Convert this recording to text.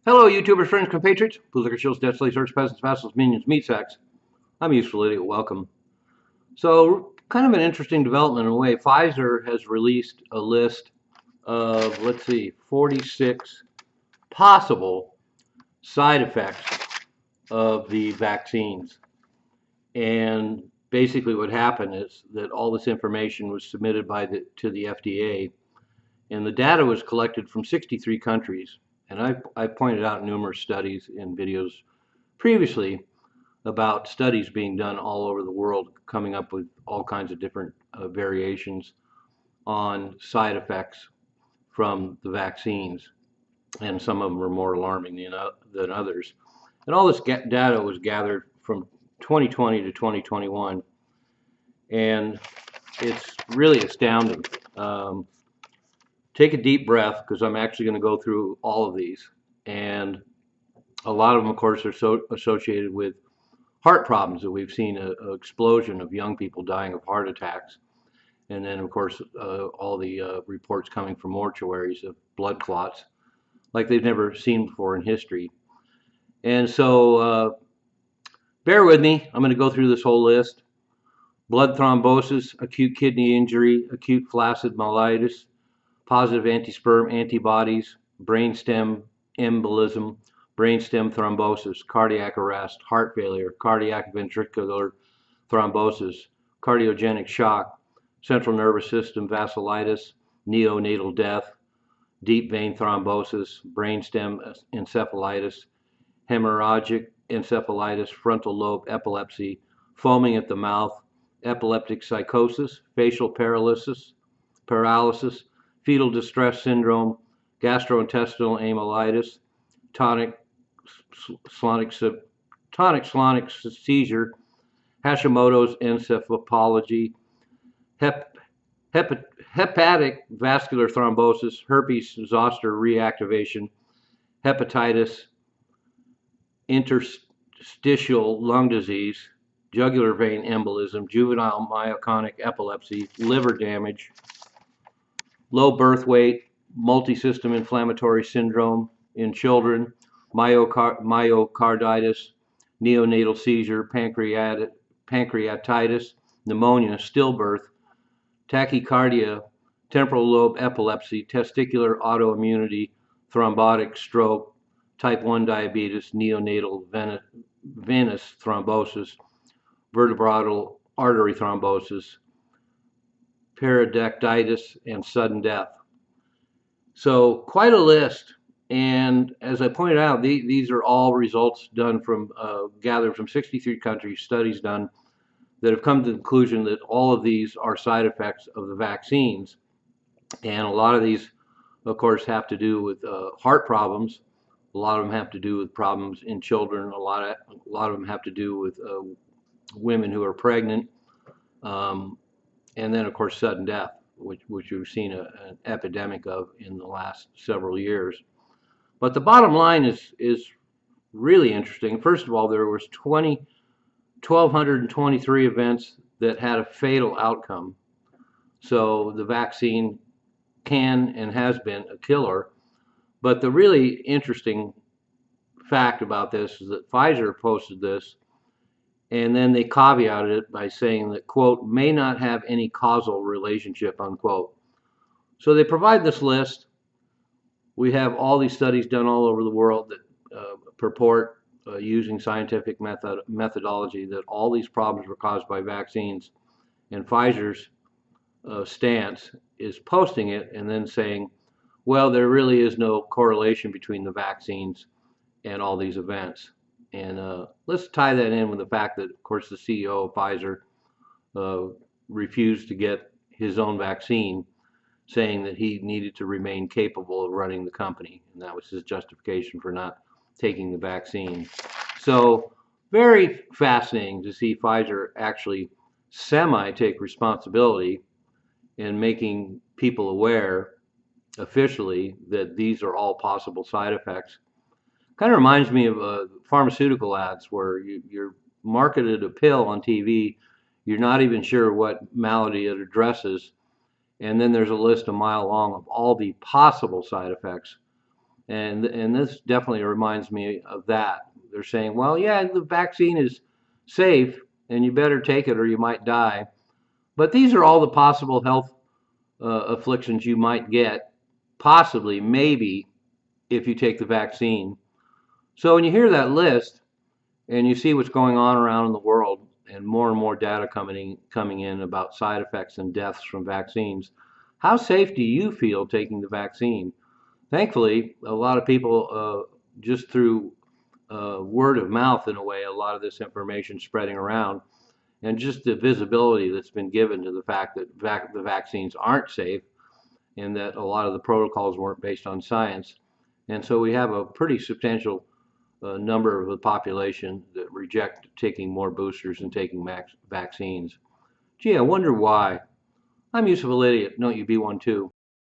Hello, YouTubers, friends, compatriots, bootlicker, chills, death, slaves, search, peasants, vassals, minions, meat sacks. I'm Useful Idiot. Welcome. So, kind of an interesting development in a way. Pfizer has released a list of, 46 possible side effects of the vaccines. And basically what happened is that all this information was submitted to the FDA, and the data was collected from 63 countries. And I pointed out numerous studies in videos previously about studies being done all over the world, coming up with all kinds of different variations on side effects from the vaccines. And some of them were more alarming than others. And all this data was gathered from 2020 to 2021. And it's really astounding. Take a deep breath, because I'm actually going to go through all of these. And a lot of them, of course, are associated with heart problems that we've seen an explosion of young people dying of heart attacks. And then, of course, all the reports coming from mortuaries of blood clots like they've never seen before in history. And so bear with me. I'm going to go through this whole list. Blood thrombosis, acute kidney injury, acute flaccid myelitis, positive antisperm antibodies, brainstem embolism, brainstem thrombosis, cardiac arrest, heart failure, cardiac ventricular thrombosis, cardiogenic shock, central nervous system vasculitis, neonatal death, deep vein thrombosis, brainstem encephalitis, hemorrhagic encephalitis, frontal lobe epilepsy, foaming at the mouth, epileptic psychosis, facial paralysis, fetal distress syndrome, gastrointestinal amyloidosis, tonic-clonic seizure, Hashimoto's encephalopathy, hepatic vascular thrombosis, herpes zoster reactivation, hepatitis, interstitial lung disease, jugular vein embolism, juvenile myoclonic epilepsy, liver damage, low birth weight, multi-system inflammatory syndrome in children, myocarditis, neonatal seizure, pancreatitis, pneumonia, stillbirth, tachycardia, temporal lobe epilepsy, testicular autoimmunity, thrombotic stroke, type 1 diabetes, neonatal venous thrombosis, vertebral artery thrombosis, pericarditis, and sudden death. So quite a list. And as I pointed out, these are all results done from gathered from 63 countries, studies done that have come to the conclusion that all of these are side effects of the vaccines. And a lot of these, of course, have to do with heart problems. A lot of them have to do with problems in children. A lot of them have to do with women who are pregnant. And then, of course, sudden death, which we've seen an epidemic of in the last several years. But the bottom line is really interesting. First of all, there was 1,223 events that had a fatal outcome. So the vaccine can and has been a killer. But the really interesting fact about this is that Pfizer posted this, and then they caveated it by saying that, quote, may not have any causal relationship, unquote. So they provide this list. We have all these studies done all over the world that purport using scientific methodology that all these problems were caused by vaccines. And Pfizer's stance is posting it and then saying, well, there really is no correlation between the vaccines and all these events. And let's tie that in with the fact that, of course, the CEO of Pfizer refused to get his own vaccine, saying that he needed to remain capable of running the company. And that was his justification for not taking the vaccine. So very fascinating to see Pfizer actually take responsibility in making people aware officially that these are all possible side effects. Kind of reminds me of pharmaceutical ads where you're marketed a pill on TV, you're not even sure what malady it addresses, and then there's a list a mile long of all the possible side effects. And this definitely reminds me of that. They're saying, well, yeah, the vaccine is safe and you better take it or you might die. But these are all the possible health afflictions you might get, possibly, maybe, if you take the vaccine. So when you hear that list and you see what's going on around in the world and more data coming in about side effects and deaths from vaccines, how safe do you feel taking the vaccine? Thankfully, a lot of people, just through word of mouth, in a way, a lot of this information spreading around, and just the visibility that's been given to the fact that the vaccines aren't safe and that a lot of the protocols weren't based on science. And so we have a pretty substantial number of the population that reject taking more boosters and taking vaccines. Gee, I wonder why. I'm useful idiot. Don't you be one too?